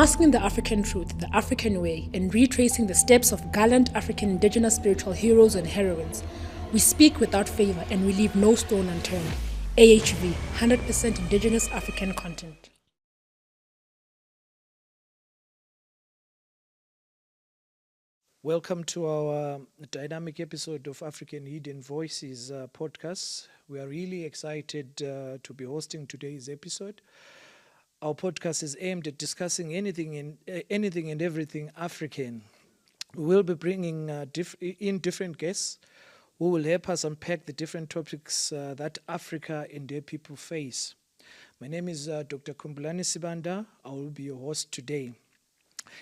Unmasking the African truth, the African way, and retracing the steps of gallant African indigenous spiritual heroes and heroines, we speak without favor and we leave no stone unturned. AHV, 100% indigenous African content. Welcome to our dynamic episode of African Hidden Voices podcast. We are really excited to be hosting today's episode. Our podcast is aimed at discussing anything and everything African. We will be bringing in different guests who will help us unpack the different topics that Africa and their people face. My name is Dr. Kumbulani Sibanda. I will be your host today.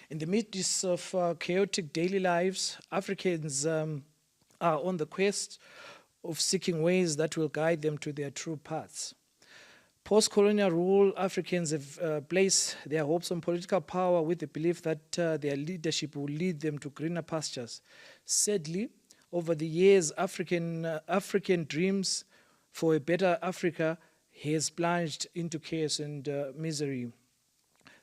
In the midst of chaotic daily lives, Africans are on the quest of seeking ways that will guide them to their true paths. Post-colonial rule, Africans have placed their hopes on political power with the belief that their leadership will lead them to greener pastures. Sadly, over the years, African dreams for a better Africa has plunged into chaos and misery.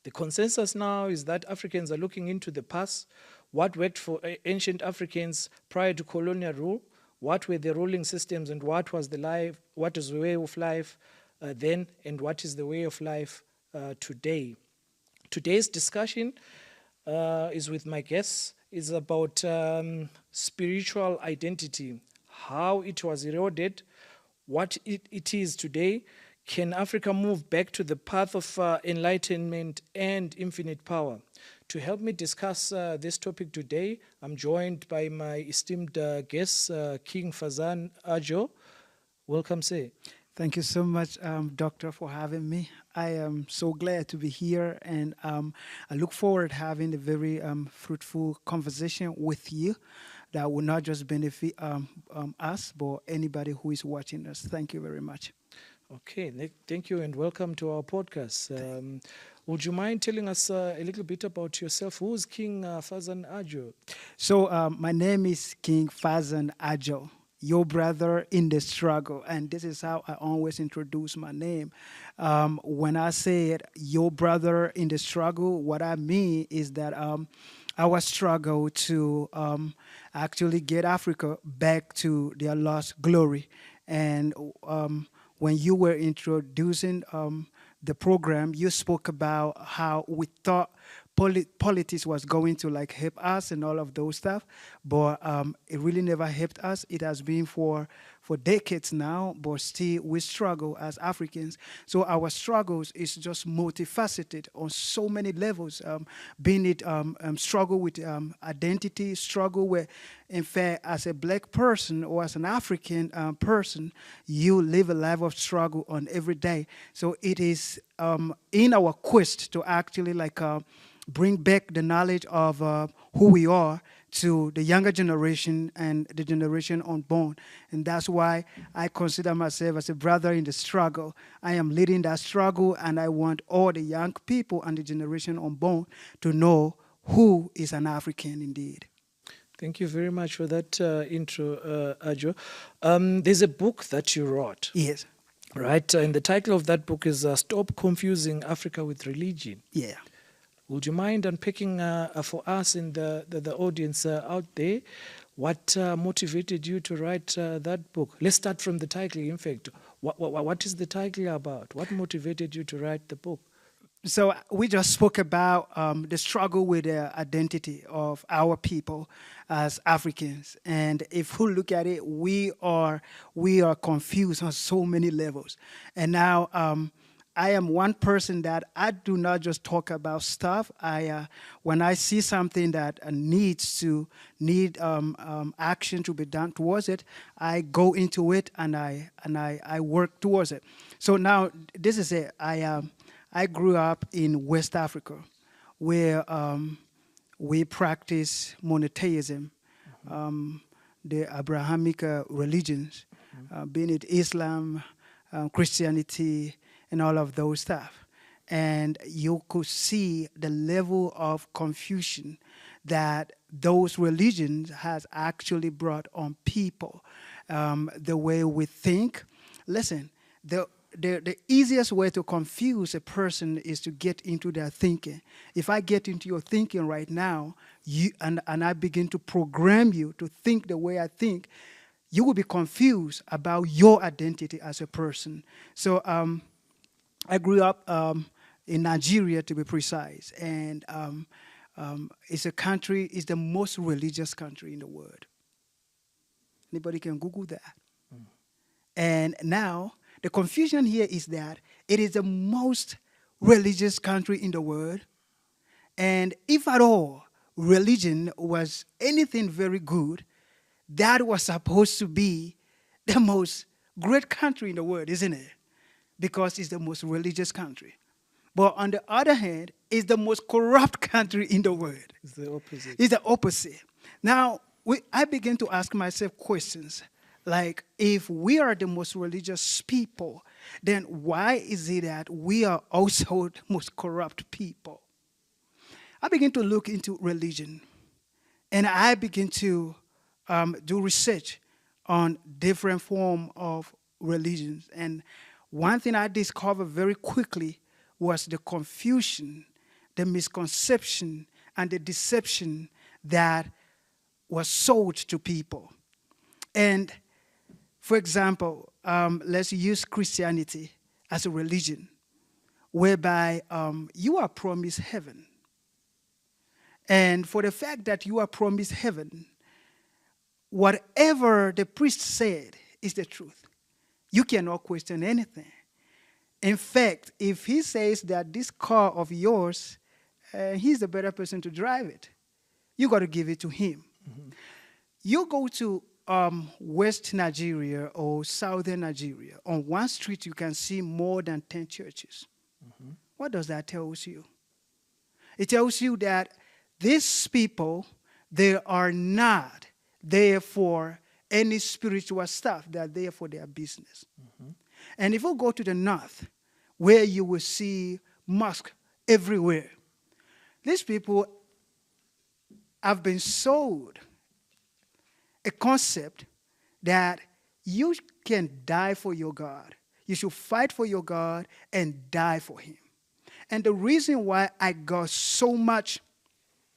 The consensus now is that Africans are looking into the past, what worked for ancient Africans prior to colonial rule, what were the ruling systems, and what was the way of life then, and what is the way of life today. Today's discussion is with my guests, is about spiritual identity, how it was eroded, what it is today. Can Africa move back to the path of enlightenment and infinite power? To help me discuss this topic today, I'm joined by my esteemed guest, King Fazan Ajo. Welcome, sir. Thank you so much, Doctor, for having me. I am so glad to be here, and I look forward to having a very fruitful conversation with you that will not just benefit us, but anybody who is watching us. Thank you very much. Okay, thank you and welcome to our podcast. Would you mind telling us a little bit about yourself? Who's King Fazan Ajo? So my name is King Fazan Ajo, your brother in the struggle. And this is how I always introduce my name. When I said your brother in the struggle, what I mean is that our struggle to actually get Africa back to their lost glory. And when you were introducing the program, you spoke about how we thought politics was going to like help us and all of those stuff, but it really never helped us. It has been for decades now, but still we struggle as Africans. So our struggles is just multifaceted on so many levels, being it struggle with identity, struggle with, in fact, as a black person or as an African person, you live a life of struggle on every day. So it is in our quest to actually like bring back the knowledge of who we are to the younger generation and the generation unborn. And that's why I consider myself as a brother in the struggle. I am leading that struggle, and I want all the young people and the generation unborn to know who is an African indeed. Thank you very much for that intro, Ajo. There's a book that you wrote. Yes. Right, and the title of that book is Stop Confusing Africa with Religion. Yeah. Would you mind unpacking for us and the audience out there what motivated you to write that book? Let's start from the title, in fact. What is the title about? What motivated you to write the book? So we just spoke about the struggle with the identity of our people as Africans. And if we look at it, we are confused on so many levels. And now I am one person that I do not just talk about stuff. When I see something that need action to be done towards it, I go into it and I work towards it. So now this is it. I grew up in West Africa, where we practice monotheism, the Abrahamic religions, being it Islam, Christianity, and all of those stuff. And you could see the level of confusion that those religions has actually brought on people, the way we think. Listen, the easiest way to confuse a person is to get into their thinking. If I get into your thinking right now, and I begin to program you to think the way I think, you will be confused about your identity as a person. So I grew up in Nigeria, to be precise, and it's the most religious country in the world. Anybody can Google that. And now, the confusion here is that it is the most religious country in the world. And if at all religion was anything very good, that was supposed to be the most great country in the world, isn't it? Because it's the most religious country. But on the other hand, it's the most corrupt country in the world. It's the opposite. It's the opposite. Now, I begin to ask myself questions like, if we are the most religious people, then why is it that we are also the most corrupt people? I begin to look into religion, and I begin to do research on different forms of religions. And one thing I discovered very quickly was the confusion, the misconception, and the deception that was sold to people. And for example, let's use Christianity as a religion, whereby you are promised heaven. And for the fact that you are promised heaven, whatever the priest said is the truth. You cannot question anything. In fact, if he says that this car of yours, he's the better person to drive it, you got to give it to him. Mm-hmm. You go to West Nigeria or Southern Nigeria, on one street you can see more than 10 churches. Mm-hmm. What does that tell you? It tells you that these people, they are not there for any spiritual stuff. They are there for their business. Mm-hmm. And if you go to the north, where you will see mosques everywhere, these people have been sold a concept that you can die for your God. You should fight for your God and die for him. And the reason why I got so much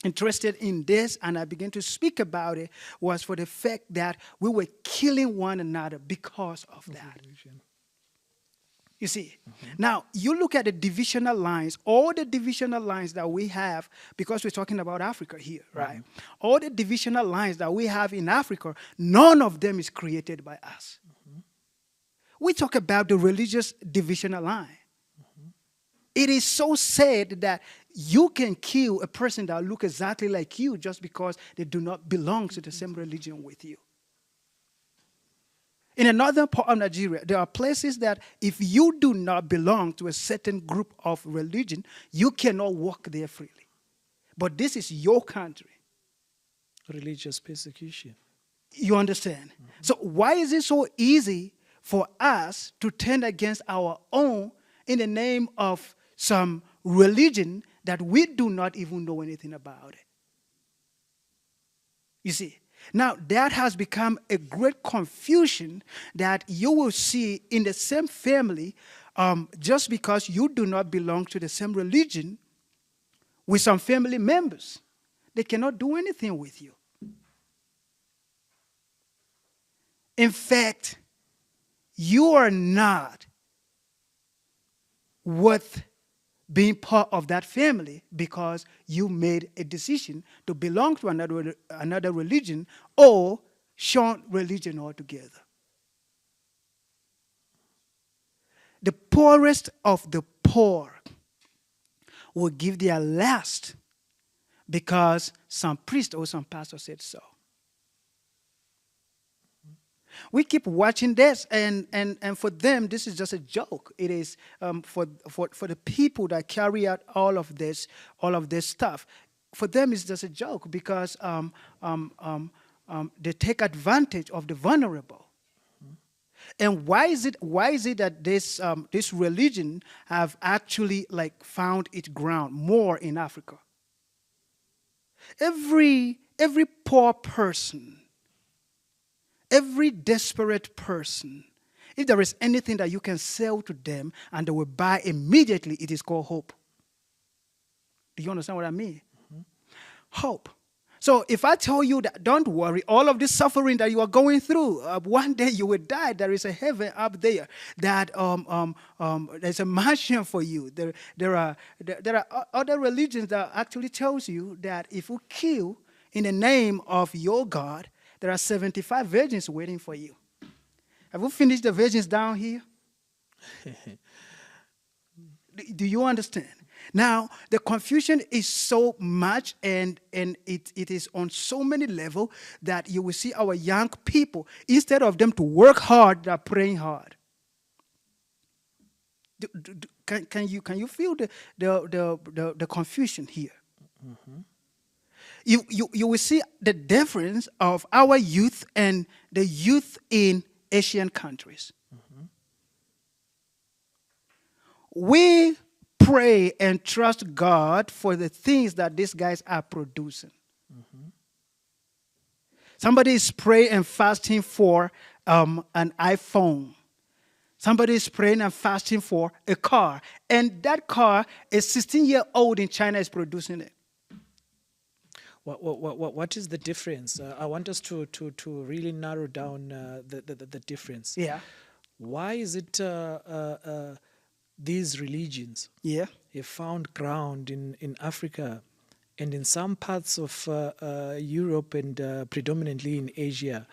interested in this and I began to speak about it was for the fact that we were killing one another because of that. You see, now you look at the divisional lines, all the divisional lines that we have, because we're talking about Africa here, right? All the divisional lines that we have in Africa, none of them is created by us. We talk about the religious divisional line. It is so sad that you can kill a person that looks exactly like you just because they do not belong to the same religion with you. In another part of Nigeria, there are places that if you do not belong to a certain group of religion, you cannot walk there freely. But this is your country. Religious persecution. You understand? Mm-hmm. So why is it so easy for us to turn against our own in the name of some religion that we do not even know anything about it? You see? Now, that has become a great confusion that you will see in the same family just because you do not belong to the same religion with some family members. They cannot do anything with you. In fact, you are not worth being part of that family because you made a decision to belong to another religion or shun religion altogether. The poorest of the poor will give their last because some priest or some pastor said so. We keep watching this, and for them, this is just a joke. It is for the people that carry out all of this stuff. For them, it's just a joke because they take advantage of the vulnerable. And why is it that this religion have actually found its ground more in Africa? Every poor person, every desperate person, If there is anything that you can sell to them and they will buy immediately, it is called hope. Do you understand what I mean? Hope. So if I tell you that, don't worry, all of this suffering that you are going through, one day you will die. There is a heaven up there that there's a mansion for you. There are other religions that actually tells you that if you kill in the name of your God, there are 75 virgins waiting for you. Have you finished the virgins down here? Do you understand? Now, the confusion is so much and it is on so many levels that you will see our young people, instead of them to work hard, they're praying hard. Can you feel the confusion here? You will see the difference of our youth and the youth in Asian countries. We pray and trust God for the things that these guys are producing. Somebody is praying and fasting for an iPhone. Somebody is praying and fasting for a car. And that car, a 16-year-old in China is producing it. What is the difference? I want us to really narrow down the difference. Yeah. Why is it these religions have found ground in Africa and in some parts of Europe and predominantly in Asia?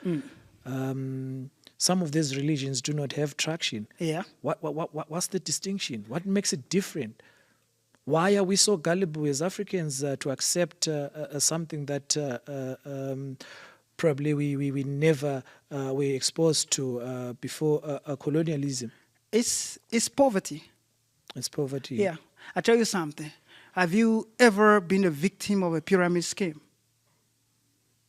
Some of these religions do not have traction. Yeah. What's the distinction? What makes it different? Why are we so gullible as Africans to accept something that probably we never were exposed to before colonialism? It's poverty. It's poverty. Yeah. I tell you something. Have you ever been a victim of a pyramid scheme?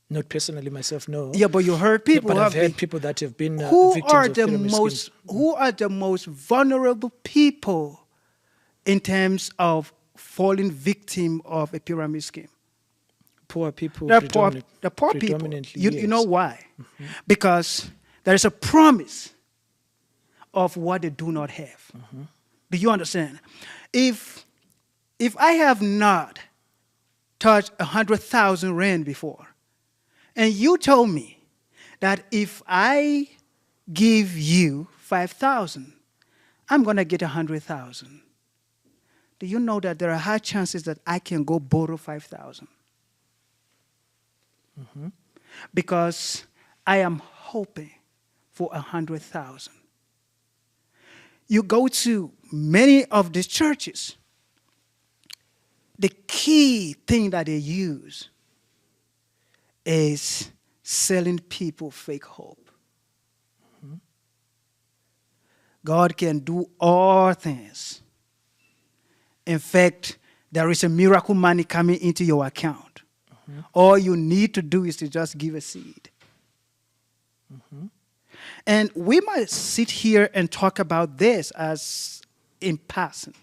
Not personally myself, no. Yeah, but you heard people. But who I've have heard been. people that have been Who victims are of the pyramid most? schemes. Who are the most vulnerable people in terms of falling victim of a pyramid scheme? Poor people. The poor people. Predominantly, You know why? Because there is a promise of what they do not have. Do you understand? If I have not touched 100,000 rand before, and you told me that if I give you 5,000, I'm going to get 100,000. Do you know that there are high chances that I can go borrow 5,000? Because I am hoping for 100,000. You go to many of these churches, the key thing that they use is selling people fake hope. God can do all things. In fact, there is a miracle money coming into your account. All you need to do is to just give a seed. And we might sit here and talk about this as in passing,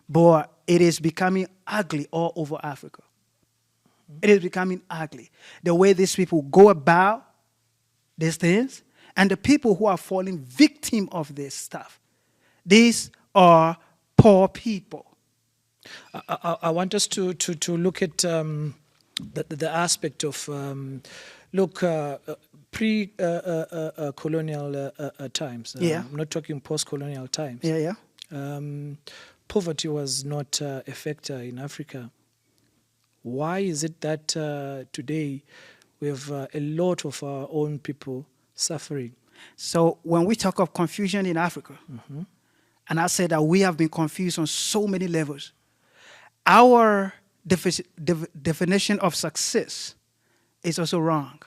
but it is becoming ugly all over Africa. It is becoming ugly. The way these people go about these things and the people who are falling victim of this stuff. These are poor people. I want us to look at the aspect of pre-colonial times. I'm not talking post-colonial times. Poverty was not a factor in Africa. Why is it that today we have a lot of our own people suffering? So when we talk of confusion in Africa, and I said that we have been confused on so many levels, our definition of success is also wrong.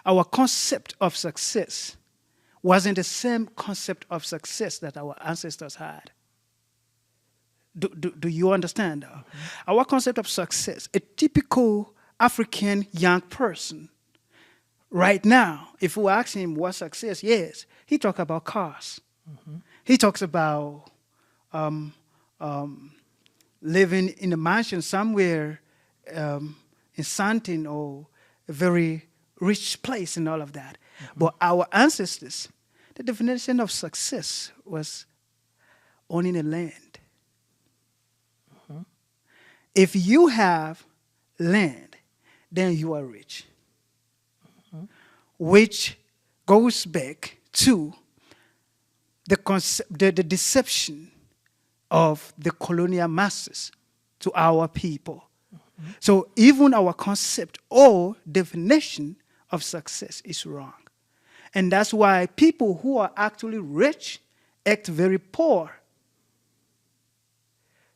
Our concept of success wasn't the same concept of success that our ancestors had. Do you understand? Our concept of success, a typical African young person, right now, if we ask him what success is, he talks about cars. He talks about living in a mansion somewhere in Sandton or a very rich place and all of that. But our ancestors, the definition of success was owning a land. If you have land, then you are rich. Which goes back to the deception of the colonial masters to our people. So even our concept or definition of success is wrong. And that's why people who are actually rich act very poor,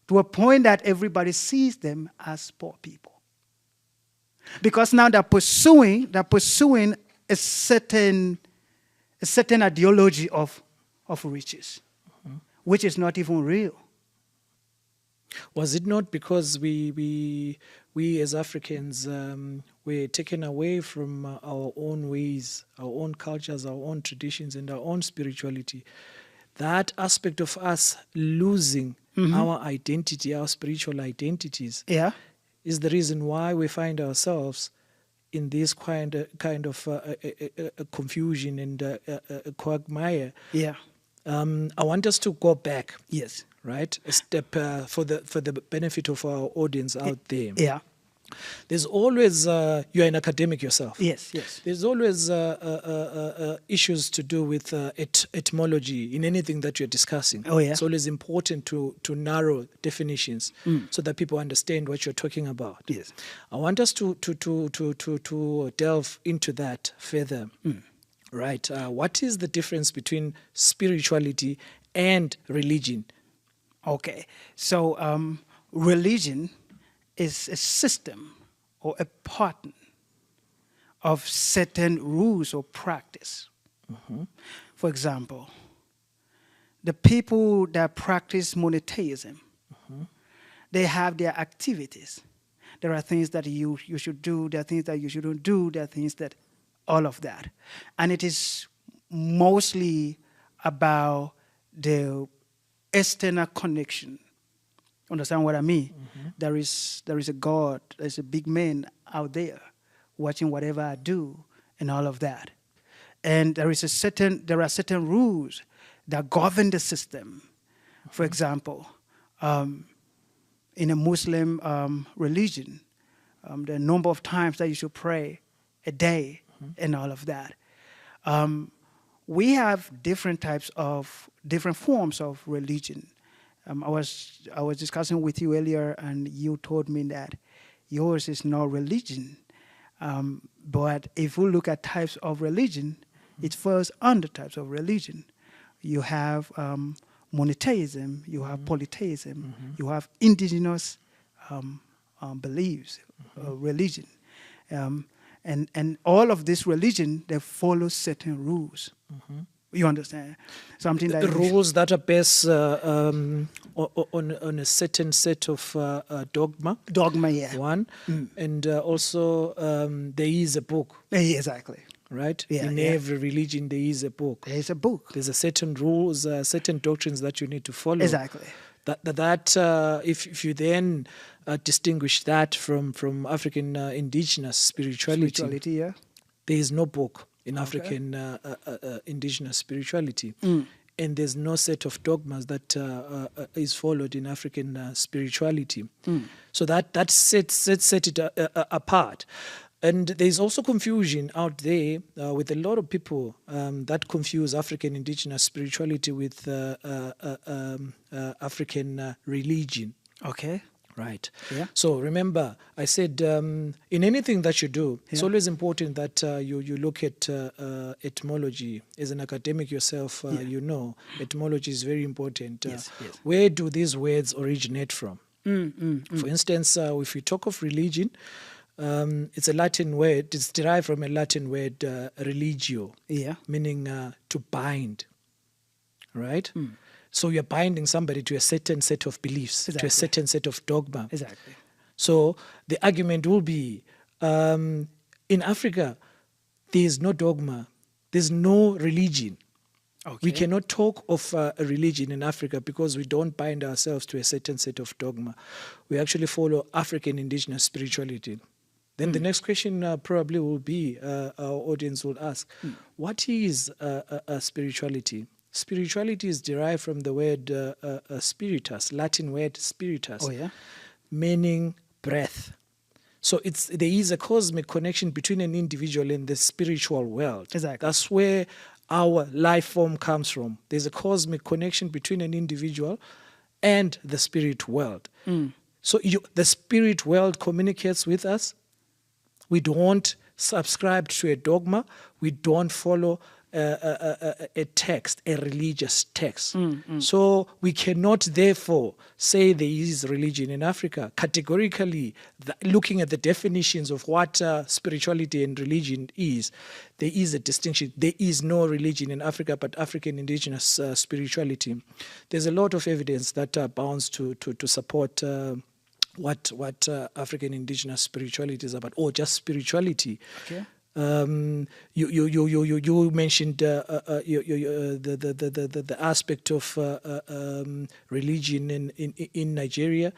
to a point that everybody sees them as poor people. Because now they're pursuing a certain ideology of riches, which is not even real. Was it not because we as Africans were taken away from our own ways, our own cultures, our own traditions, and our own spirituality? That aspect of us losing our identity, our spiritual identities, is the reason why we find ourselves in this kind of confusion and a quagmire. I want us to go back. Yes. Right, a step for the benefit of our audience out there. Yeah. There's always you're an academic yourself. Yes. There's always issues to do with etymology in anything that you're discussing. Oh yeah. It's always important to narrow definitions so that people understand what you're talking about. Yes. I want us to delve into that further. Right. What is the difference between spirituality and religion? Okay, so religion is a system or a pattern of certain rules or practice. For example, the people that practice monotheism, they have their activities. There are things that you should do, there are things that you shouldn't do, there are things that, all of that. And it is mostly about the external connection. Understand what I mean? There is a God, there's a big man out there watching whatever I do and all of that. And there are certain rules that govern the system. For example, in a Muslim religion, the number of times that you should pray a day and all of that. We have different forms of religion. I was discussing with you earlier, and you told me that yours is not religion. But if we look at types of religion, it falls under types of religion. You have monotheism, you have polytheism, you have indigenous beliefs, religion. And all of this religion, they follow certain rules. You understand? Something that the rules that are based on a certain set of dogma. Dogma, yeah. One, and also there is a book. Exactly. Right? Yeah, in every religion, there is a book. There is a book. There's a certain rules, certain doctrines that you need to follow. Exactly. If you then distinguish that from African indigenous spirituality, yeah. There is no book in African indigenous spirituality, and there's no set of dogmas that is followed in African spirituality. So that sets it apart. And there's also confusion out there with a lot of people that confuse African indigenous spirituality with African religion. Okay. Right. Yeah. So remember, I said in anything that you do, it's always important that you look at etymology. As an academic yourself, you know etymology is very important. Yes. Where do these words originate from? For instance, if you talk of religion, it's a Latin word. It's derived from a Latin word, religio, meaning to bind. Right. So you're binding somebody to a certain set of beliefs, to a certain set of dogma. Exactly. So the argument will be, in Africa, there's no dogma, there's no religion. Okay. We cannot talk of a religion in Africa because we don't bind ourselves to a certain set of dogma. We actually follow African indigenous spirituality. Then the next question probably will be, our audience will ask, what is spirituality? Spirituality is derived from the word spiritus, Latin word spiritus, Oh, yeah? meaning breath. So there is a cosmic connection between an individual and the spiritual world. Exactly. That's where our life form comes from. There's a cosmic connection between an individual and the spirit world. So the spirit world communicates with us. We don't subscribe to a dogma. We don't follow a text, a religious text. So we cannot therefore say there is religion in Africa. Categorically, looking at the definitions of what spirituality and religion is, there is a distinction. There is no religion in Africa but African indigenous spirituality. There's a lot of evidence that bounds to support what African indigenous spirituality is about, or just spirituality. Okay. You mentioned the aspect of religion in Nigeria.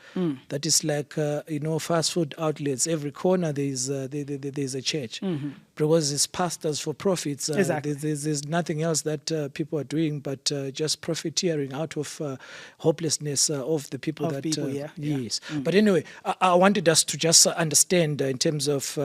That is like fast food outlets. Every corner there's a church, because it's pastors for profits. Exactly. There's nothing else that people are doing but just profiteering out of hopelessness of the people. Yes. But anyway, I wanted us to just understand in terms of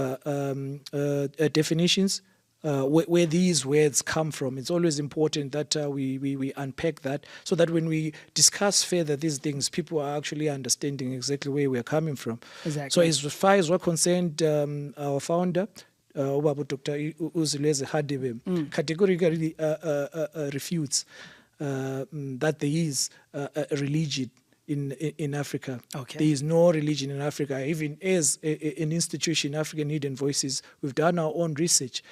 definitions where these words come from. It's always important that we unpack that, so that when we discuss further these things, people are actually understanding exactly where we're coming from. Exactly. So as far as we're concerned, our founder, Dr. Uzileze Hadebe, categorically refutes that there is a religion in Africa. Okay. There is no religion in Africa. Even as an institution, African Hidden Voices, we've done our own research.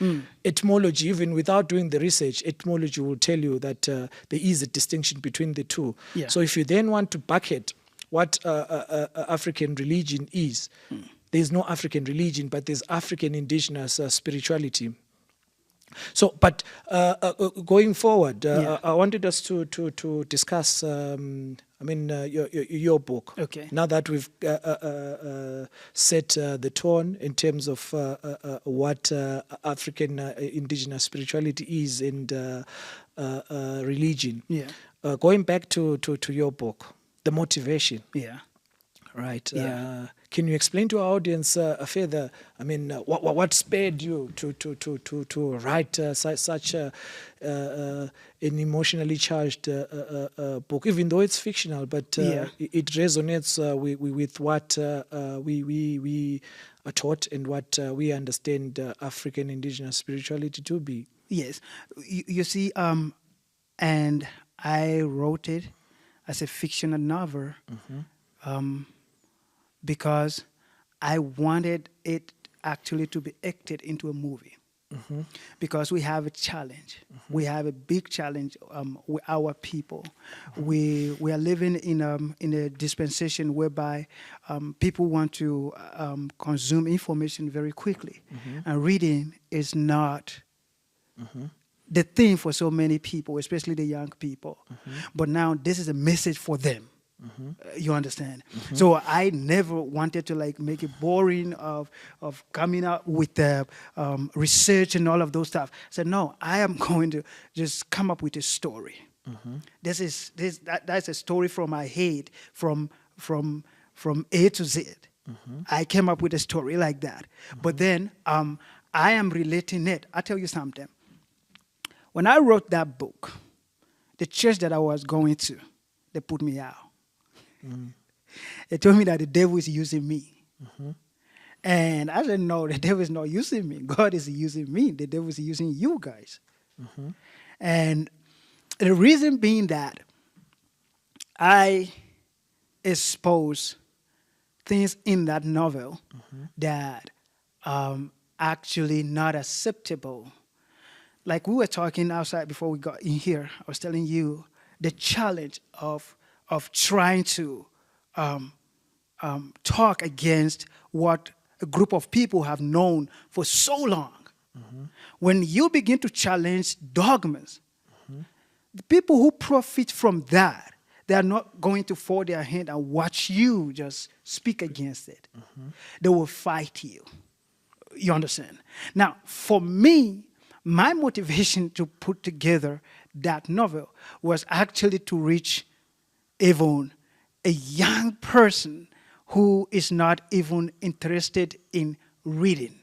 Etymology, even without doing the research, etymology will tell you that there is a distinction between the two. Yeah. So if you then want to bucket what African religion is, there's no African religion, but there's African indigenous spirituality. So, but going forward, I wanted us to discuss, your book. Okay. Now that we've set the tone in terms of what African indigenous spirituality is and religion. Yeah. Going back to your book, the motivation. Yeah. Right. Yeah. Can you explain to our audience further? What spurred you to write such an emotionally charged book, even though it's fictional, but it resonates with what we are taught and what we understand African indigenous spirituality to be. Yes. You see, and I wrote it as a fictional novel. Because I wanted it actually to be acted into a movie. Because we have a challenge. We have a big challenge with our people. We are living in a dispensation whereby people want to consume information very quickly. And reading is not the thing for so many people, especially the young people. But now this is a message for them. You understand? So I never wanted to make it boring of coming up with the research and all of those stuff. I said, no, I am going to just come up with a story. That's a story from my head, from A to Z. I came up with a story like that. But then I am relating it. I'll tell you something. When I wrote that book, the church that I was going to, they put me out. They told me that the devil is using me. And I said, no, the devil is not using me. God is using me. The devil is using you guys. And the reason being that I expose things in that novel that actually not acceptable. Like we were talking outside before we got in here, I was telling you the challenge of trying to talk against what a group of people have known for so long. When you begin to challenge dogmas, the people who profit from that, they are not going to fold their hand and watch you just speak against it. They will fight you. You understand? Now, for me, my motivation to put together that novel was actually to reach even a young person who is not even interested in reading.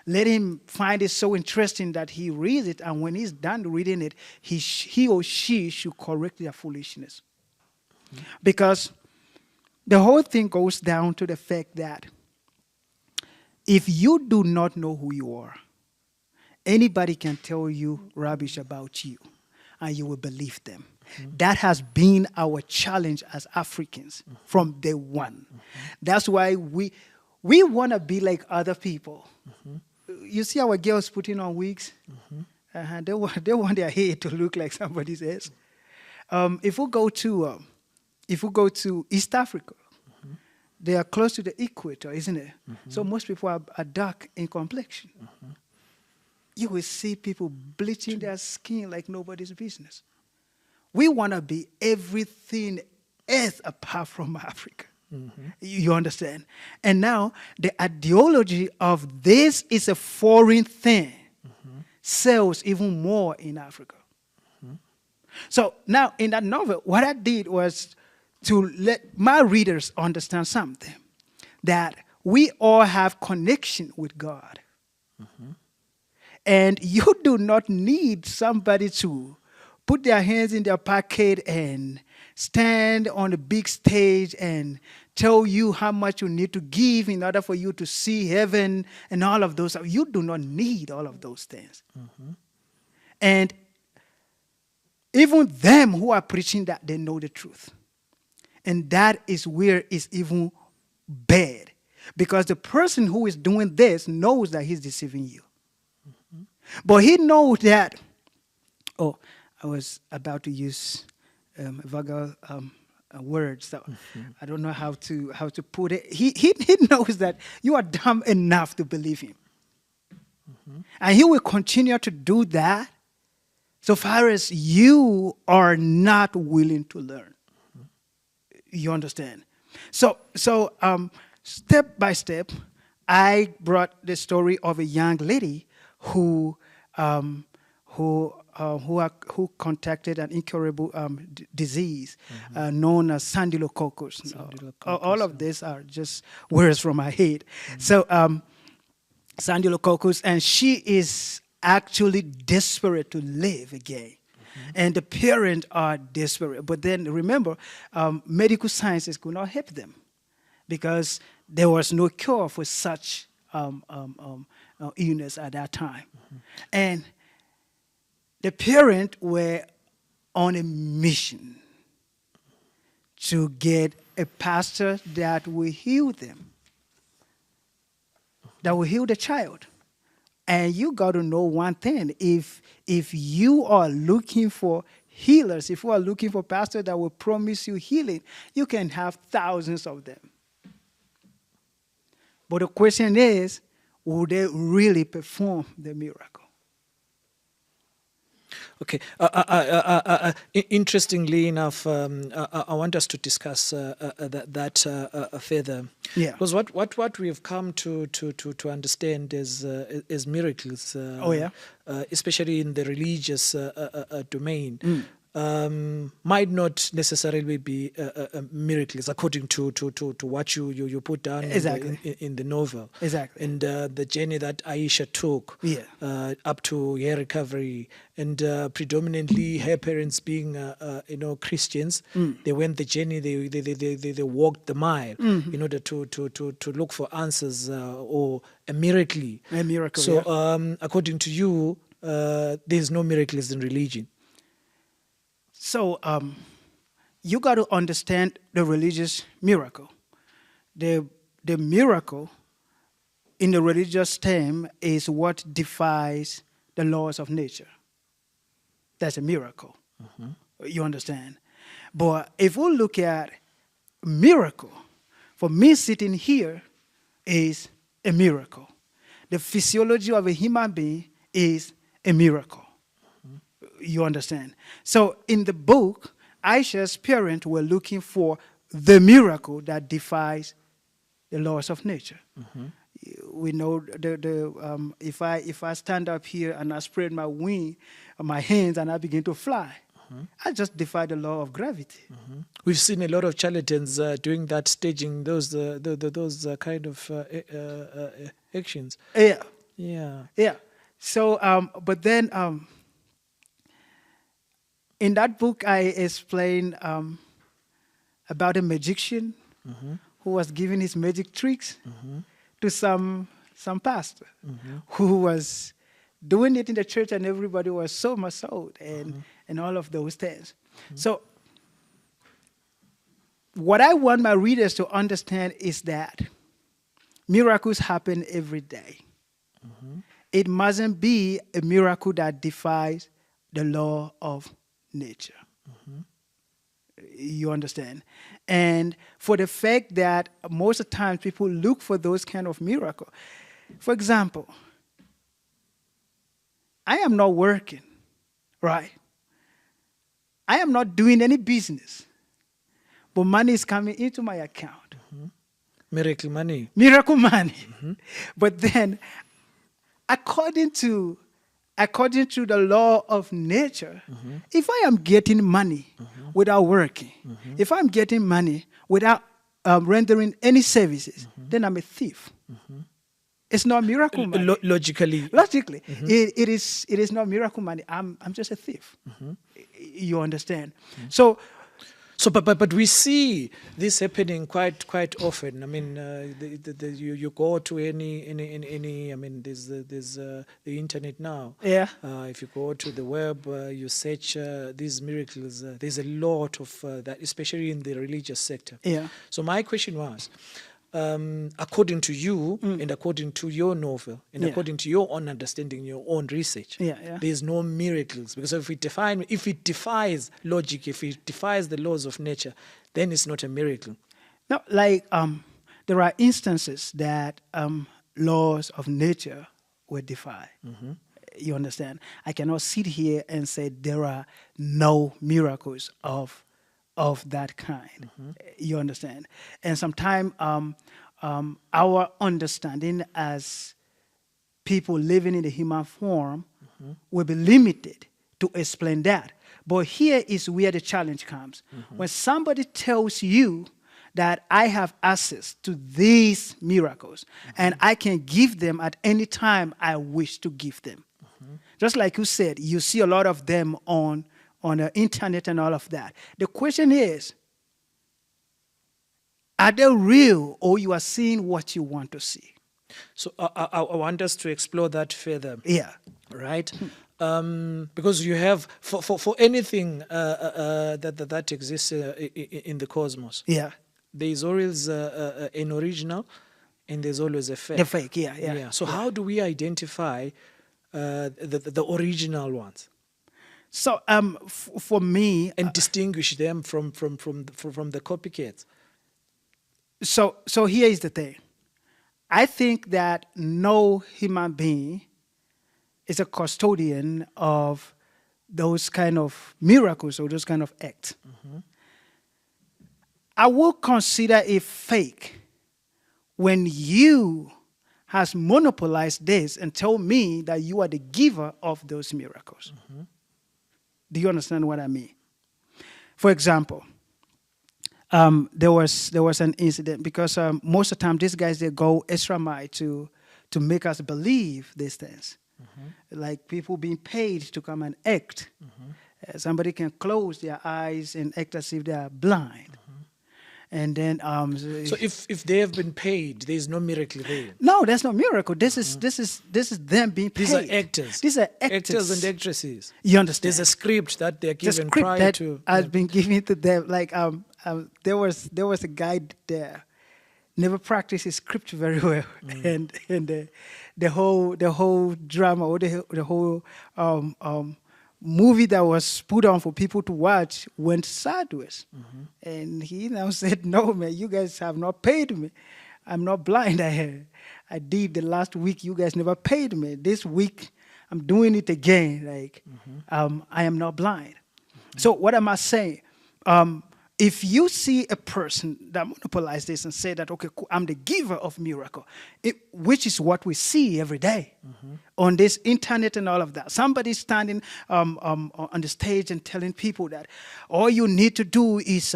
Let him find it so interesting that he reads it, and when he's done reading it, he or she should correct their foolishness. Because the whole thing goes down to the fact that if you do not know who you are, anybody can tell you rubbish about you, and you will believe them. That has been our challenge as Africans from day one. That's why we want to be like other people. You see our girls putting on wigs? They want their hair to look like somebody else. If we go to East Africa, they are close to the equator, isn't it? So most people are dark in complexion. You will see people bleaching their skin like nobody's business. We want to be everything else apart from Africa. You understand? And now the ideology of this is a foreign thing sells even more in Africa. So now in that novel, what I did was to let my readers understand something, that we all have connection with God. And you do not need somebody to put their hands in their pocket and stand on the big stage and tell you how much you need to give in order for you to see heaven and all of those. You do not need all of those things. And even them who are preaching that, they know the truth. And that is where it's even bad. Because the person who is doing this knows that he's deceiving you. But he knows that, I was about to use vulgar words, so I don't know how to put it. He knows that you are dumb enough to believe him. And he will continue to do that so far as you are not willing to learn. You understand? So step by step, I brought the story of a young lady who contracted an incurable disease known as Staphylococcus. All of these are just words from my head. So Staphylococcus, and she is actually desperate to live again. And the parents are desperate. But then remember, medical sciences could not help them because there was no cure for such illness at that time. And the parents were on a mission to get a pastor that will heal them, that will heal the child. And you got to know one thing. If you are looking for healers, if you are looking for pastors that will promise you healing, you can have thousands of them. But the question is, will they really perform the miracle? Okay. Interestingly enough, I want us to discuss that further. Yeah. Because what we've come to understand as miracles, especially in the religious domain, might not necessarily be miracles according to what you put down in the novel. Exactly. And the journey that Aisha took up to her recovery, and predominantly her parents being Christians, they went the journey. They walked the mile in order to look for answers or a miracle. A miracle. So according to you, there's no miracles in religion. So you got to understand the religious miracle. The miracle in the religious term is what defies the laws of nature. That's a miracle. You understand? But if we look at miracle, for me sitting here is a miracle. The physiology of a human being is a miracle. You understand? So in the book, Aisha's parents were looking for the miracle that defies the laws of nature. We know if I stand up here and I spread my hands and I begin to fly, I just defy the law of gravity. We've seen a lot of charlatans doing that, staging those kind of actions. Yeah. Yeah. Yeah. So, but then in that book, I explain about a magician who was giving his magic tricks to some pastor who was doing it in the church, and everybody was so massaged and all of those things. So, what I want my readers to understand is that miracles happen every day. It mustn't be a miracle that defies the law of nature. You understand? And for the fact that most of the time people look for those kind of miracles. For example, I am not working, right? I am not doing any business, but money is coming into my account. Miracle money. Miracle money. But then, according to the law of nature, if I am getting money without working, if I'm getting money without rendering any services, then I'm a thief. It's not miracle money. Logically, it is not miracle money. I'm just a thief. You understand? So, but we see this happening quite often. I mean, you go to any. I mean, there's the internet now. Yeah. If you go to the web, you search these miracles. There's a lot of that, especially in the religious sector. Yeah. So my question was, according to you and according to your novel and according to your own understanding, your own research, there's no miracles, because if it defies logic, if it defies the laws of nature, then it's not a miracle. No, like there are instances that laws of nature were defied. You understand? I cannot sit here and say there are no miracles of that kind. You understand? And sometimes our understanding as people living in the human form will be limited to explain that. But here is where the challenge comes. When somebody tells you that I have access to these miracles and I can give them at any time I wish to give them. Just like you said, you see a lot of them on the internet and all of that. The question is, are they real, or you are seeing what you want to see? So I want us to explore that further. Yeah. Right? Because you have, for anything that exists in the cosmos, there is always an original and there's always a fake. The fake, yeah. So how do we identify the original ones? So for me, and distinguish them from the copycats. So here is the thing. I think that no human being is a custodian of those kind of miracles or those kind of acts. I will consider it fake when you has monopolized this and told me that you are the giver of those miracles. Do you understand what I mean? For example, there was an incident because most of the time these guys, they go extra mile to make us believe these things. Like people being paid to come and act. Somebody can close their eyes and act as if they are blind. And then so if they have been paid, there is no miracle there. No, there's no miracle. This is them being paid. These are actors. These are actors and actresses. You understand? There's a script that they're given prior that to has been given to them. Like there was a guy there, never practiced his script very well, and the whole drama or the whole movie that was put on for people to watch went sideways. And he now said, no, man, you guys have not paid me. I'm not blind. I did the last week. You guys never paid me. This week, I'm doing it again. Like, I am not blind. So what am I saying? if you see a person that monopolizes this and say that, okay, cool, I'm the giver of miracle, which is what we see every day on this internet and all of that. Somebody standing on the stage and telling people that all you need to do is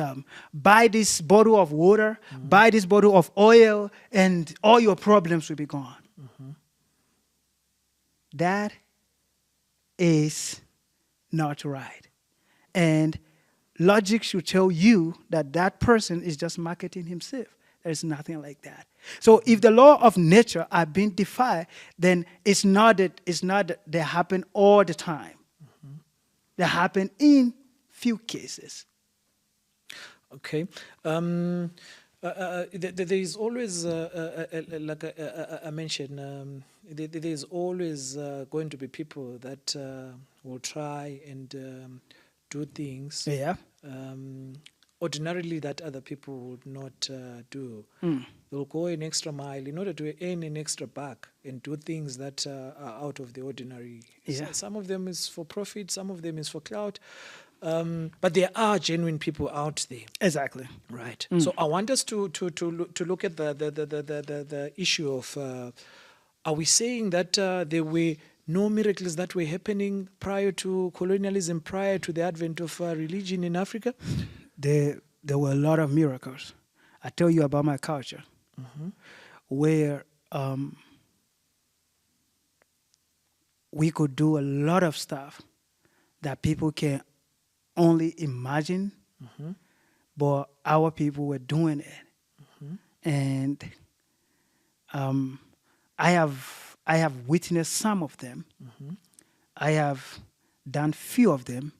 buy this bottle of water, buy this bottle of oil, and all your problems will be gone. That is not right. And logic should tell you that that person is just marketing himself. There's nothing like that. So if the law of nature are being defied, then it's not that they happen all the time. They happen in few cases. Okay. There is always, like I mentioned, there is always going to be people that will try and do things ordinarily that other people would not do. They'll go an extra mile in order to earn an extra buck and do things that are out of the ordinary. Some of them is for profit, some of them is for clout. But there are genuine people out there. Exactly. Right. So I want us to look at the issue of are we saying that there were no miracles that were happening prior to colonialism, prior to the advent of religion in Africa? There were a lot of miracles. I tell you about my culture, where we could do a lot of stuff that people can only imagine, but our people were doing it. And I have witnessed some of them. I have done few of them.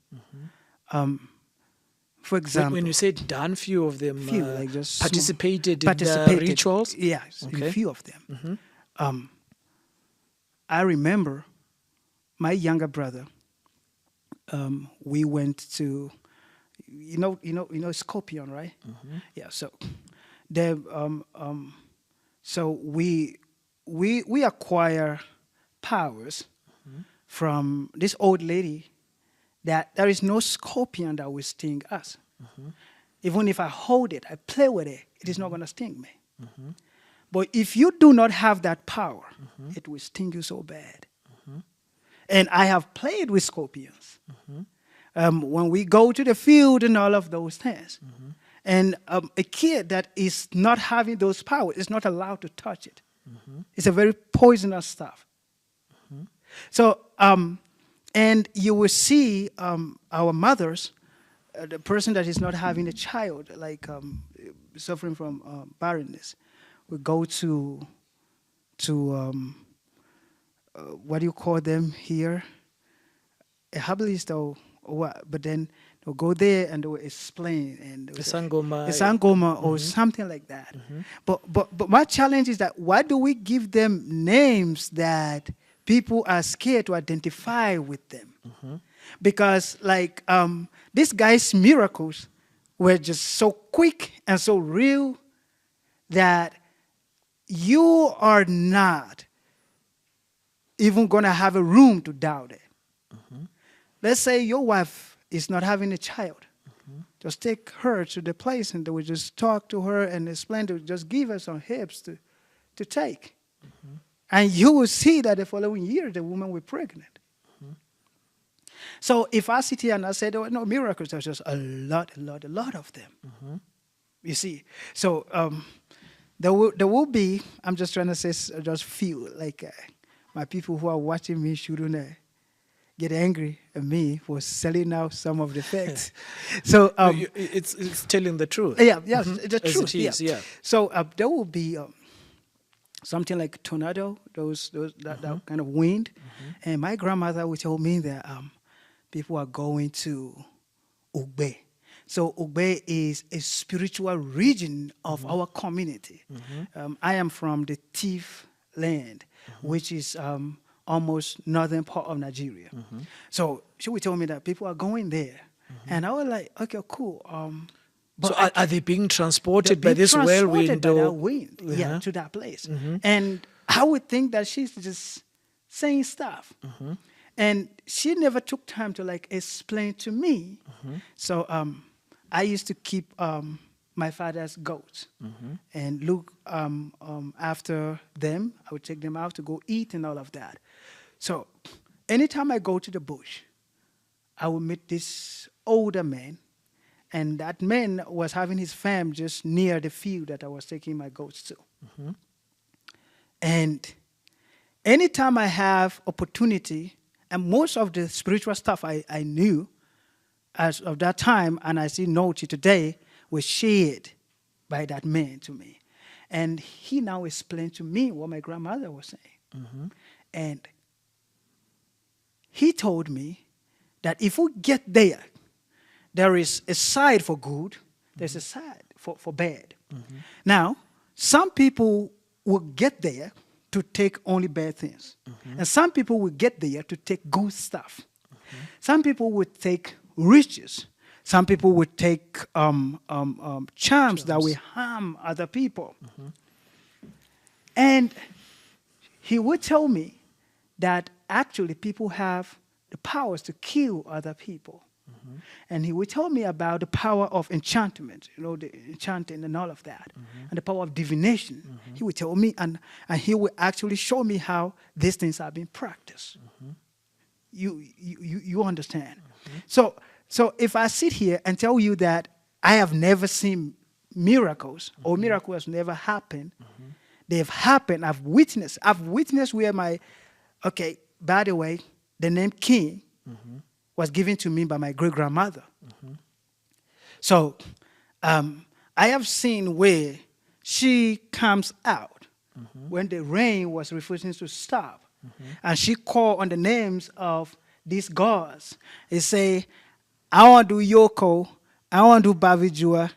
For example, when you say done few of them, like just participated in the rituals? Yes, Okay. a few of them. I remember my younger brother. We went to, you know, Scorpion, right? Yeah. So, so we acquire powers from this old lady that there is no scorpion that will sting us. Even if I hold it, I play with it, it is not going to sting me. But if you do not have that power, it will sting you so bad. And I have played with scorpions. When we go to the field and all of those things. And a kid that is not having those powers is not allowed to touch it. It's a very poisonous stuff. So, and you will see our mothers, the person that is not having a child, like suffering from barrenness, will go to what do you call them here? A herbalist or what? But then they'll go there and they'll explain and A sangoma. a sangoma or something like that. But my challenge is that why do we give them names that people are scared to identify with them? Because like this guy's miracles were just so quick and so real that you are not even going to have a room to doubt it. Let's say your wife is not having a child. Just take her to the place and they will just talk to her and explain to her, just give her some herbs to take. And you will see that the following year the woman will be pregnant. So if I sit here and I say there were no miracles, there's just a lot of them. You see. So there will be, I'm just trying to say, just feel like my people who are watching me shouldn't get angry at me for selling out some of the facts. So it's telling the truth. Yeah, yes, the truth. It is, yeah. So there will be something like tornado, that kind of wind, and my grandmother would tell me that people are going to Ugbe. So Ugbe is a spiritual region of our community. I am from the Tiv land, which is almost northern part of Nigeria. So she would tell me that people are going there. And I was like, okay, cool. But So are they being transported by this transported whirlwind? by or- that wind, yeah, to that place. And I would think that she's just saying stuff. And she never took time to like explain to me. So I used to keep my father's goats and look after them. I would take them out to go eat and all of that. So anytime I go to the bush, I would meet this older man, and that man was having his farm just near the field that I was taking my goats to. And anytime I have opportunity, and most of the spiritual stuff I knew as of that time, and I still know to today, was shared by that man to me. And he now explained to me what my grandmother was saying. And he told me that if we get there, there is a side for good, there's a side for bad. Now, some people will get there to take only bad things. And some people will get there to take good stuff. Some people would take riches. Some people would take charms that will harm other people. And he would tell me that actually people have the powers to kill other people. And he would tell me about the power of enchantment, the enchanting and all of that, and the power of divination. He would tell me, and he would actually show me how these things are being practiced. You understand? So if I sit here and tell you that I have never seen miracles, or miracles never happened, they've happened, I've witnessed where by the way, the name King was given to me by my great-grandmother. So I have seen where she comes out when the rain was refusing to stop. And she called on the names of these gods. They say, I want to do Yoko, I want to do Bavijua,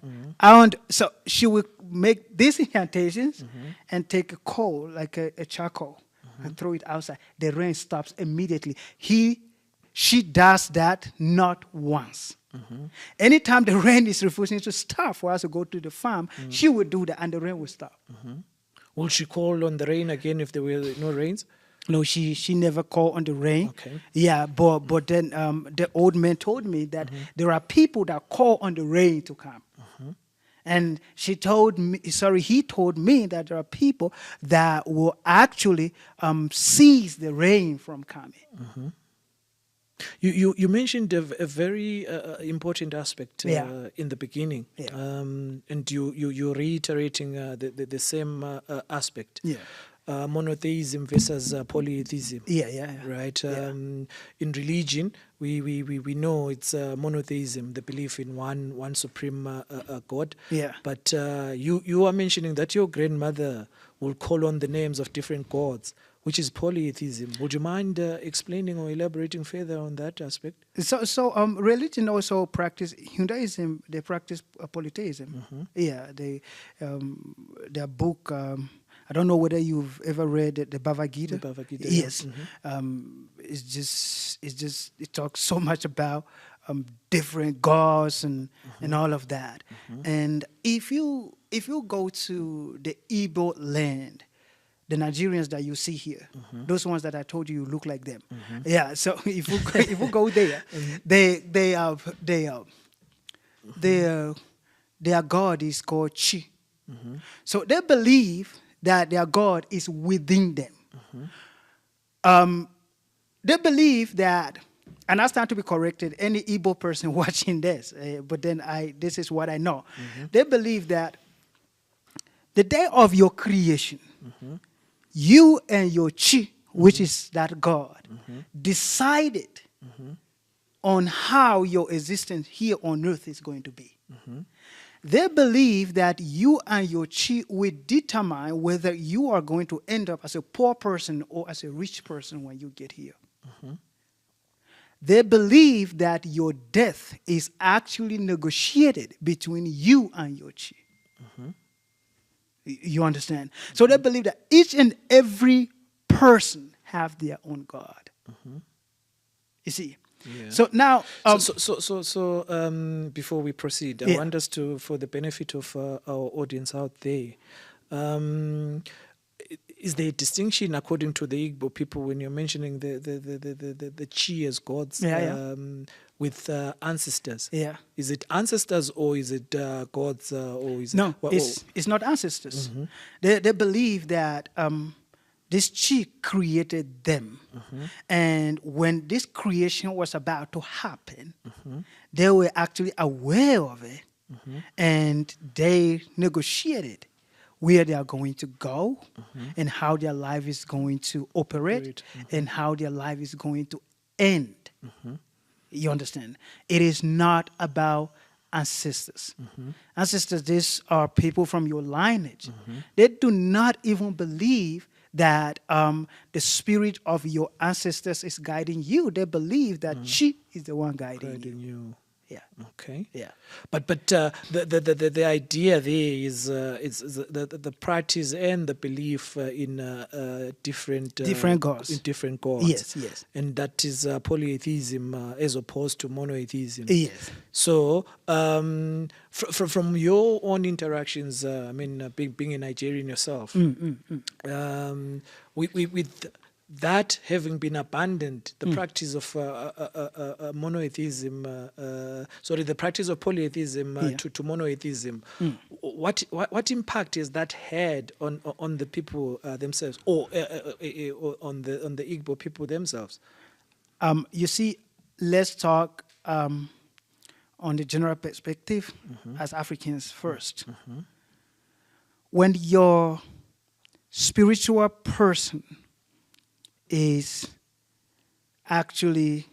so she would make these incantations and take a coal, like a charcoal, and throw it outside. The rain stops immediately. She does that not once. Anytime the rain is refusing to stop for us to go to the farm, she would do that and the rain would stop. Will she call on the rain again if there were no rains? No, she never called on the rain. Okay. Yeah, but then the old man told me that there are people that call on the rain to come. And he told me that there are people that will actually seize the rain from coming. You mentioned a very important aspect in the beginning, and you're reiterating the same aspect. Monotheism versus polytheism. Right. In religion, we know it's monotheism, the belief in one supreme God. But you are mentioning that your grandmother will call on the names of different gods, which is polytheism. Would you mind explaining or elaborating further on that aspect? So religion also practice Hinduism. They practice polytheism. Their book. I don't know whether you've ever read the Bhagavad Gita. The Bhagavad Gita. Yes. It talks so much about different gods and all of that. And if you go to the Igbo land, the Nigerians that you see here, those ones that I told you look like them. So if you go there, their god is called Chi. So they believe that their God is within them. They believe that, and I stand to be corrected, any Igbo person watching this, but then this is what I know. They believe that the day of your creation, you and your Chi, which is that God, decided on how your existence here on earth is going to be. They believe that you and your Chi will determine whether you are going to end up as a poor person or as a rich person when you get here. They believe that your death is actually negotiated between you and your Chi. You understand? So they believe that each and every person have their own God. You see? So now, before we proceed, I want us to, for the benefit of our audience out there, is there a distinction according to the Igbo people when you're mentioning the chi as gods with ancestors? Yeah. Is it ancestors or is it gods or is No, it, it's not ancestors. They believe that this chi created them. And when this creation was about to happen, they were actually aware of it. And they negotiated where they are going to go and how their life is going to operate and how their life is going to end. You understand? It is not about ancestors. Ancestors, these are people from your lineage. They do not even believe that the spirit of your ancestors is guiding you. They believe that she is the one guiding you. Yeah. Okay. Yeah. But the idea there is the practice and the belief in different gods. In different gods. Yes, yes. And that is polytheism as opposed to monotheism. Yes. So from your own interactions, I mean, being a Nigerian yourself, with that having been abandoned, the practice of monotheism, the practice of polytheism to monotheism, what impact has that had on the people themselves, or on the Igbo people themselves? You see, let's talk on the general perspective as Africans first. When your spiritual person is actually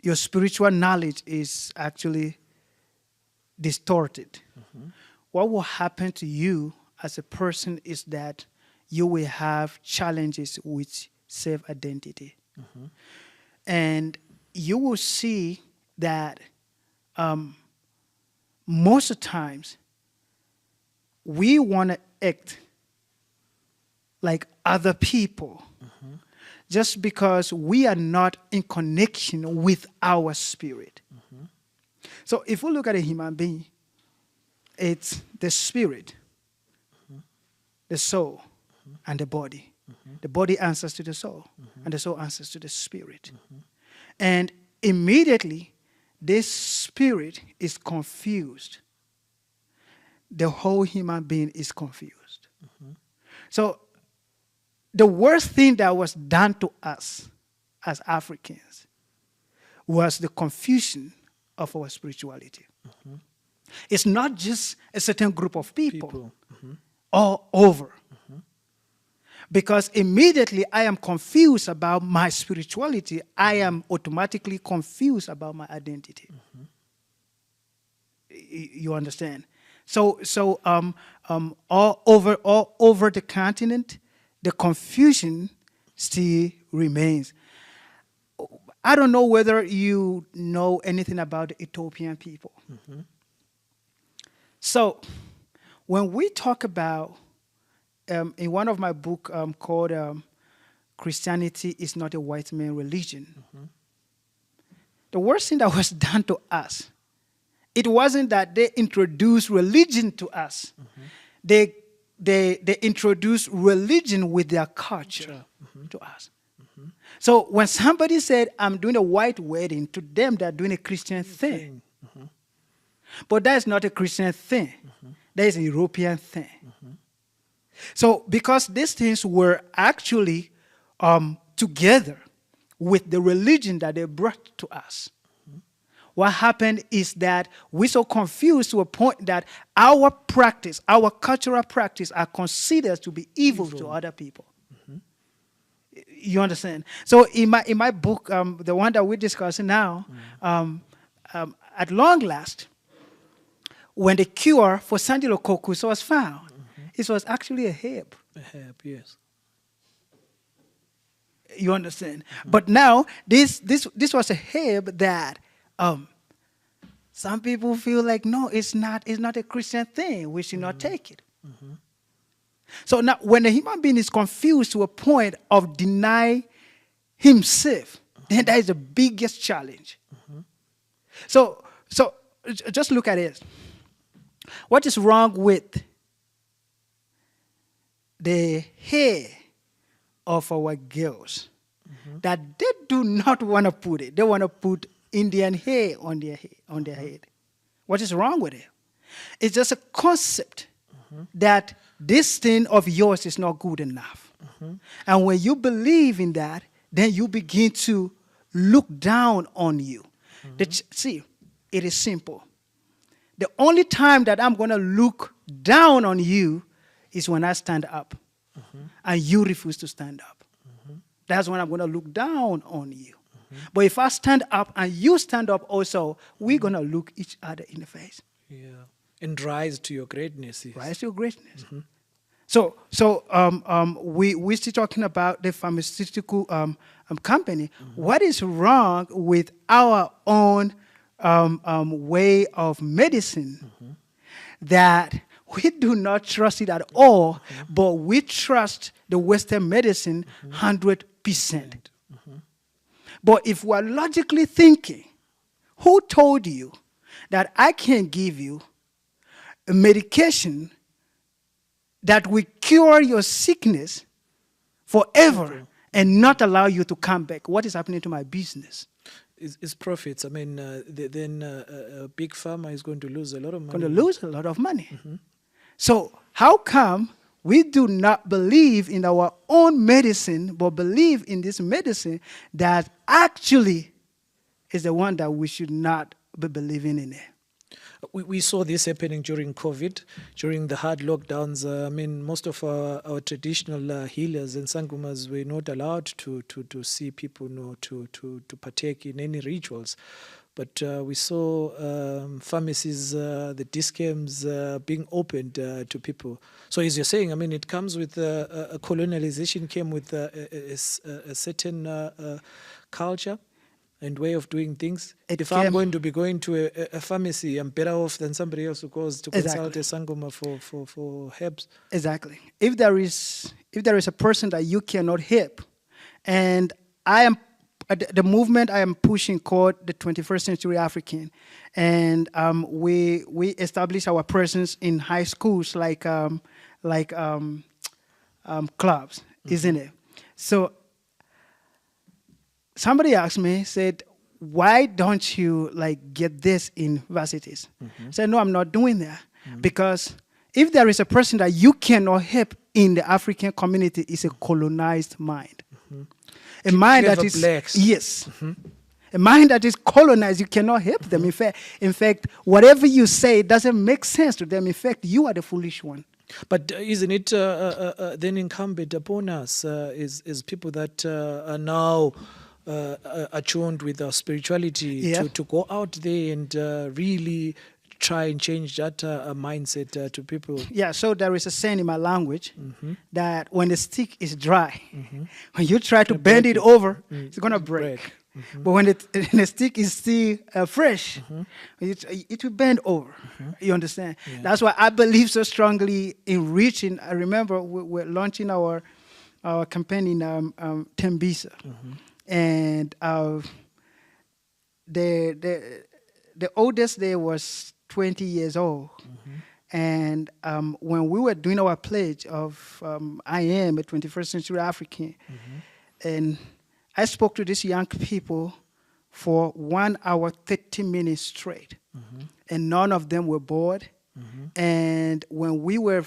your spiritual knowledge is actually distorted. What will happen to you as a person is that you will have challenges with self-identity. And you will see that most of the times we want to act like other people just because we are not in connection with our spirit. So if we look at a human being, it's the spirit, the soul, and the body. The body answers to the soul, and the soul answers to the spirit. And immediately, this spirit is confused. The whole human being is confused. So the worst thing that was done to us as Africans was the confusion of our spirituality. It's not just a certain group of people. All over. Because immediately I am confused about my spirituality, I am automatically confused about my identity. You understand? So all over the continent, the confusion still remains. I don't know whether you know anything about the Ethiopian people. So when we talk about, in one of my books called Christianity is Not a White Man Religion, the worst thing that was done to us, it wasn't that they introduced religion to us. They introduced religion with their culture to us. So when somebody said, I'm doing a white wedding, to them they're doing a Christian thing. But that's not a Christian thing. That is a European thing. So because these things were actually together with the religion that they brought to us, what happened is that we're so confused to a point that our practice, our cultural practice, are considered to be evil to other people. You understand? So in my book, the one that we're discussing now, at long last, when the cure for Staphylococcus was found, it was actually a herb. A herb, yes. You understand? But now this was a herb that some people feel like, no, it's not a Christian thing. We should not take it. So now when a human being is confused to a point of denying himself, then that is the biggest challenge. So just look at it. What is wrong with the hair of our girls that they do not want to put it. They want to put Indian hair on their head. What is wrong with it? It's just a concept that this thing of yours is not good enough. And when you believe in that, then you begin to look down on you. See, it is simple. The only time that I'm going to look down on you is when I stand up and you refuse to stand up. That's when I'm going to look down on you. But if I stand up and you stand up also, we're going to look each other in the face. Yeah. And rise to your greatness. Yes. Rise to your greatness. So we're still talking about the pharmaceutical company. What is wrong with our own way of medicine that we do not trust it at all, but we trust the Western medicine 100%. But if we're logically thinking, who told you that I can give you a medication that will cure your sickness forever and not allow you to come back? What is happening to my business? It's profits. I mean, then a big pharma is going to lose a lot of money. Going to lose a lot of money. So how come we do not believe in our own medicine, but believe in this medicine that actually is the one that we should not be believing in it? We saw this happening during COVID, during the hard lockdowns. I mean, most of our traditional healers and sangumas were not allowed to see people, to partake in any rituals. But we saw pharmacies, the discounts being opened to people. So as you're saying, I mean, it comes with a colonialization, came with a certain culture and way of doing things. If I'm going to be going to a pharmacy, I'm better off than somebody else who goes to consult a sangoma for herbs. Exactly. If there is a person that you cannot help, and I am the movement I am pushing called the 21st Century African, and we establish our presence in high schools like clubs, isn't it? So somebody asked me, said, why don't you get this in universities? I said, no, I'm not doing that. Because if there is a person that you cannot help in the African community, it's a colonized mind. A mind that is blacks. Yes. A mind that is colonized, you cannot help them. In fact, whatever you say doesn't make sense to them. In fact, you are the foolish one. But isn't it then incumbent upon us as people that are now attuned with our spirituality to go out there and really try and change that mindset to people? Yeah, so there is a saying in my language that when the stick is dry, when you try to bend it over, it's going to break. But when the stick is still fresh, it will bend over. You understand? Yeah. That's why I believe so strongly in reaching. I remember we're launching our campaign in Tembisa. And the oldest there was 20 years old. And when we were doing our pledge of I am a 21st century African, and I spoke to these young people for 1 hour, 30 minutes straight. And none of them were bored. And when we were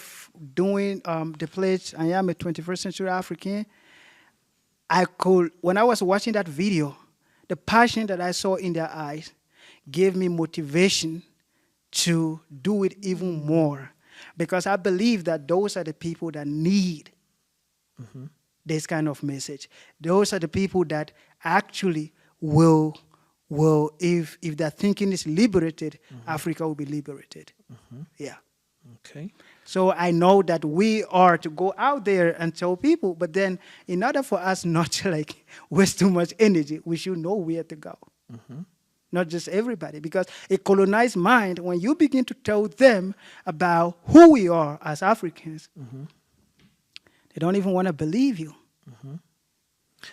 doing the pledge, I am a 21st century African, when I was watching that video, the passion that I saw in their eyes gave me motivation to do it even more. Because I believe that those are the people that need this kind of message. Those are the people that actually will if their thinking is liberated, Africa will be liberated. Yeah. Okay. So I know that we are to go out there and tell people, but then in order for us not to waste too much energy, we should know where to go. Not just everybody, because a colonized mind, when you begin to tell them about who we are as Africans, they don't even want to believe you.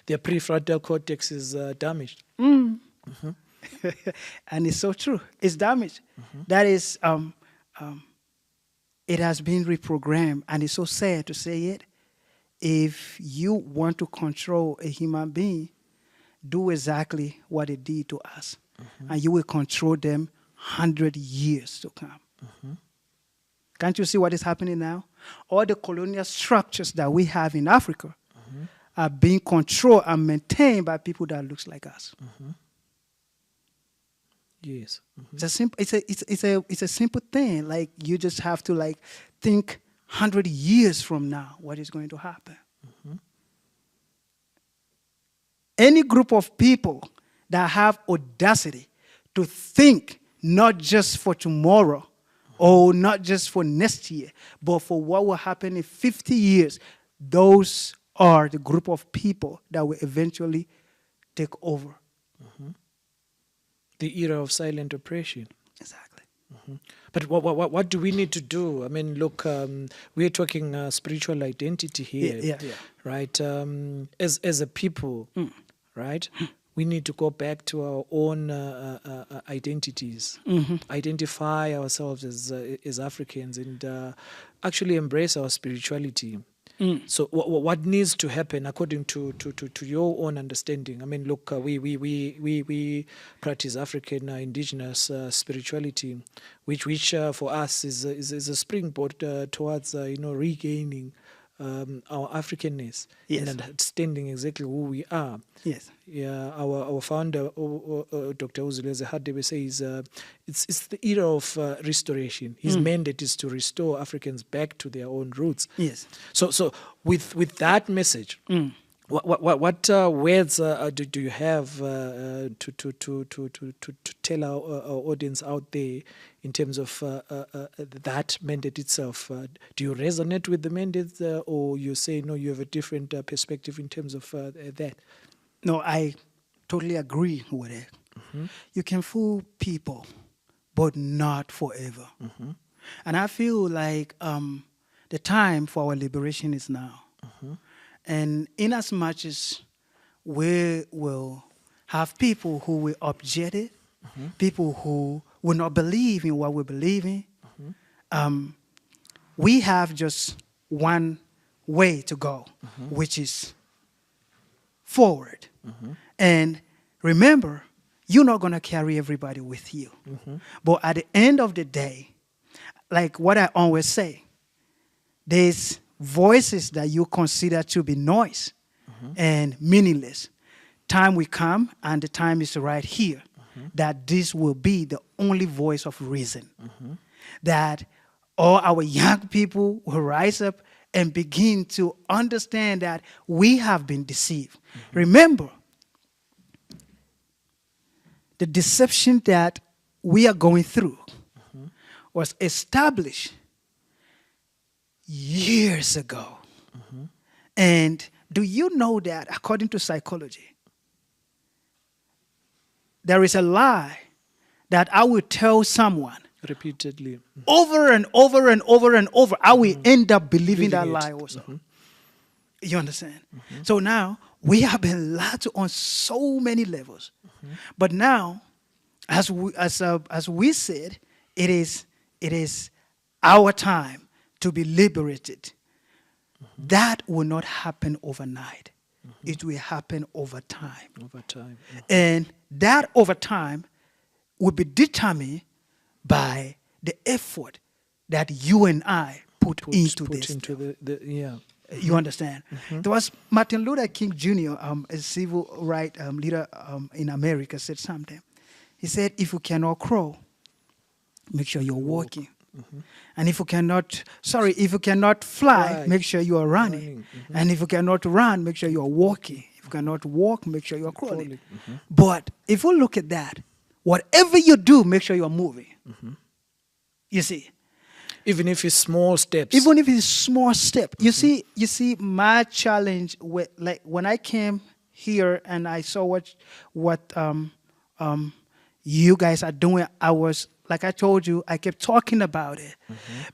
Their prefrontal cortex is damaged. And it's so true. It's damaged. That is, it has been reprogrammed, and it's so sad to say it, if you want to control a human being, do exactly what it did to us. And you will control them 100 years to come. Can't you see what is happening now? All the colonial structures that we have in Africa are being controlled and maintained by people that looks like us. Yes. It's a simple. It's a simple thing. Like you just have to like think 100 years from now what is going to happen. Any group of people that have audacity to think not just for tomorrow or not just for next year, but for what will happen in 50 years, those are the group of people that will eventually take over. The era of silent oppression. Exactly. But what do we need to do? I mean, look, we're talking spiritual identity here, Yeah. right? As a people, right? We need to go back to our own identities, identify ourselves as Africans, and actually embrace our spirituality. So what needs to happen according to your own understanding? I mean, look, we practice African indigenous spirituality, which for us is a springboard towards regaining our Africanness Yes. and understanding exactly who we are. Yes. Yeah, our founder, Dr. Uzuleze Hadebe, says it's the era of restoration. His mandate is to restore Africans back to their own roots. Yes. So with that message, what words do you have to tell our audience out there in terms of that mandate itself? Do you resonate with the mandate, or you say no? You have a different perspective in terms of that. No, I totally agree with it. You can fool people, but not forever. And I feel like the time for our liberation is now. And in as much as we will have people who will object it, people who will not believe in what we believe in, we have just one way to go, which is forward. And remember, you're not going to carry everybody with you. But at the end of the day, like what I always say, there's voices that you consider to be noise and meaningless. Time will come, and the time is right here, that this will be the only voice of reason. That all our young people will rise up and begin to understand that we have been deceived. Remember, the deception that we are going through was established years ago. And do you know that, according to psychology, there is a lie that I will tell someone Repeatedly. over and over and over and over, I will end up believing that Believing it. lie also. You understand? So now we have been lied to on so many levels. But now, as we said, it is our time to be liberated. That will not happen overnight. It will happen over time. Over time. And that over time will be determined by the effort that you and I put into this. You understand? There was Martin Luther King Jr., a civil rights leader in America, said something. He said, if you cannot crawl, make sure you're walking. And if you cannot fly, make sure you are running. And if you cannot run, make sure you are walking. If you cannot walk, make sure you are crawling. But if we look at that, whatever you do, make sure you are moving. You see? Even if it's small steps. Even if it's small step. You see, my challenge with, like, when I came here and I saw what you guys are doing, I was, like I told you, I kept talking about it.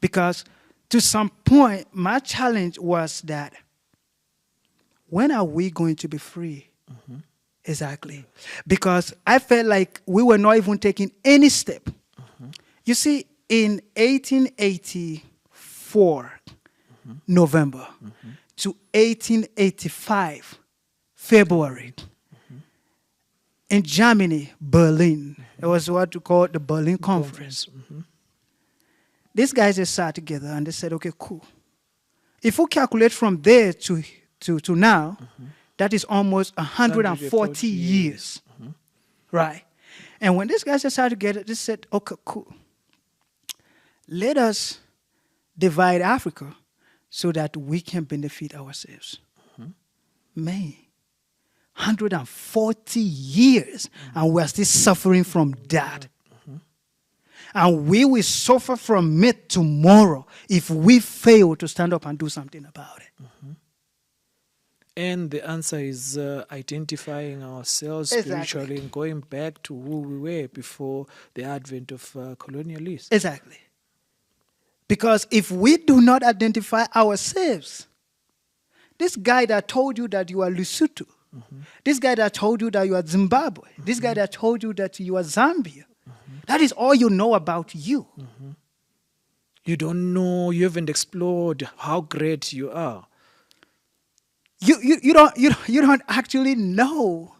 Because to some point, my challenge was that, when are we going to be free? Exactly. Because I felt like we were not even taking any step. You see, in 1884, November, to 1885, February, in Germany, Berlin. It was what we call the Berlin Conference. These guys just sat together and they said, okay, cool. If we calculate from there to now, that is almost 140 years. Right? And when these guys just sat together, they said, okay, cool. Let us divide Africa so that we can benefit ourselves. Man, 140 years, and we are still suffering from that. And we will suffer from it tomorrow if we fail to stand up and do something about it. And the answer is identifying ourselves spiritually and going back to who we were before the advent of colonialism. Exactly. Because if we do not identify ourselves, this guy that told you that you are Lesotho, this guy that told you that you are Zimbabwe, this guy that told you that you are Zambia, that is all you know about you. You don't know, you haven't explored how great you are. You don't actually know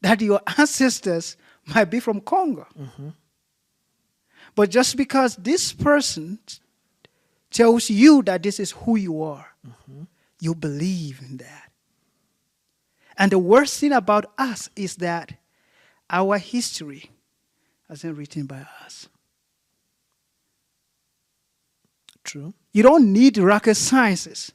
that your ancestors might be from Congo. But just because this person tells you that this is who you are, you believe in that. And the worst thing about us is that our history hasn't written by us. True. You don't need rocket sciences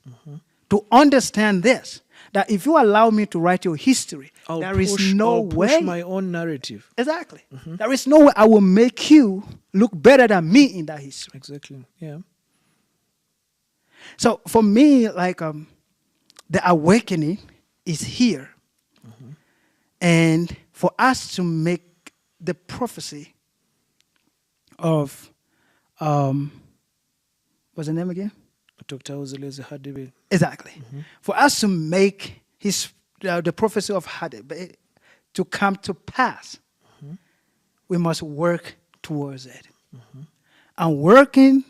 to understand this. That if you allow me to write your history, there is no way. I'll push my own narrative. Exactly. There is no way I will make you look better than me in that history. Exactly. Yeah. So for me, like the awakening is here. And for us to make the prophecy of, what's the name again? Dr. Uzolezi Hadebe. Exactly. For us to make the prophecy of Hadebe to come to pass, we must work towards it. And working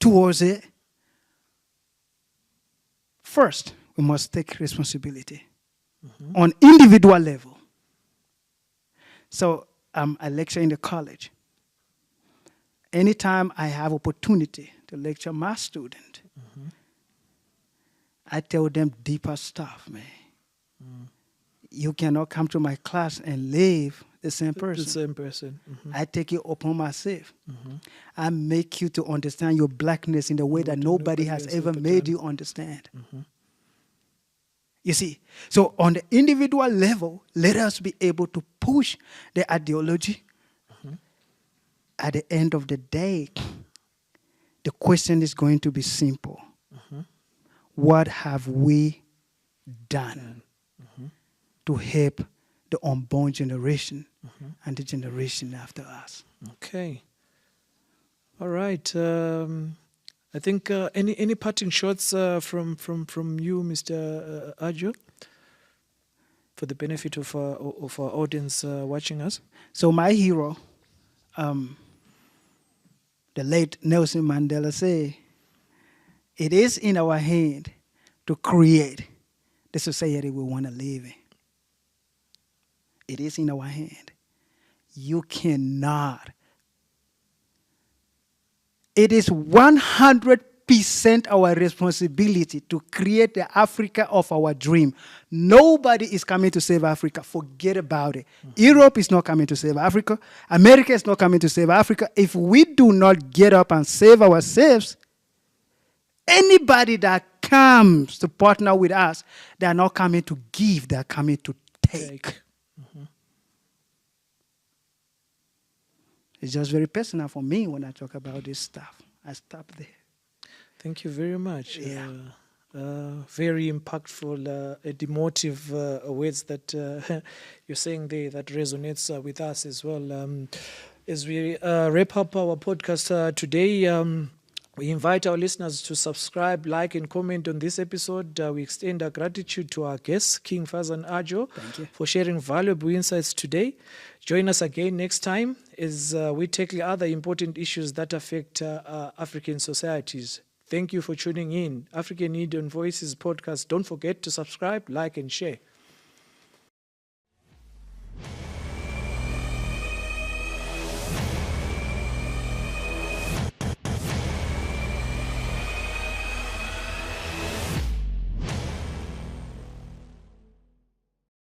towards it, first, we must take responsibility on individual level. So I lecture in the college. Anytime I have opportunity to lecture my student, I tell them deeper stuff, man. You cannot come to my class and live the same person. The same person. I take it upon myself. I make you to understand your blackness in the way that nobody has ever made you understand. You see, so on the individual level, let us be able to push the ideology. At the end of the day, the question is going to be simple. What have we done to help the unborn generation and the generation after us? Okay. All right. I think any parting shots from you, Mr. Ajo, for the benefit of our audience watching us? So my hero, the late Nelson Mandela, said, it is in our hand to create the society we want to live in. It is in our hand. You cannot. It is 100% our responsibility to create the Africa of our dream. Nobody is coming to save Africa. Forget about it. Europe is not coming to save Africa. America is not coming to save Africa. If we do not get up and save ourselves, anybody that comes to partner with us, they are not coming to give, they are coming to take. It's just very personal for me when I talk about this stuff. I stop there. Thank you very much. Yeah. Very impactful, emotive words that you're saying there that resonates with us as well. As we wrap up our podcast today, we invite our listeners to subscribe, like, and comment on this episode. We extend our gratitude to our guest, King Fazan Ajo, for sharing valuable insights today. Join us again next time as we tackle other important issues that affect African societies. Thank you for tuning in. African Hidden Voices podcast. Don't forget to subscribe, like, and share.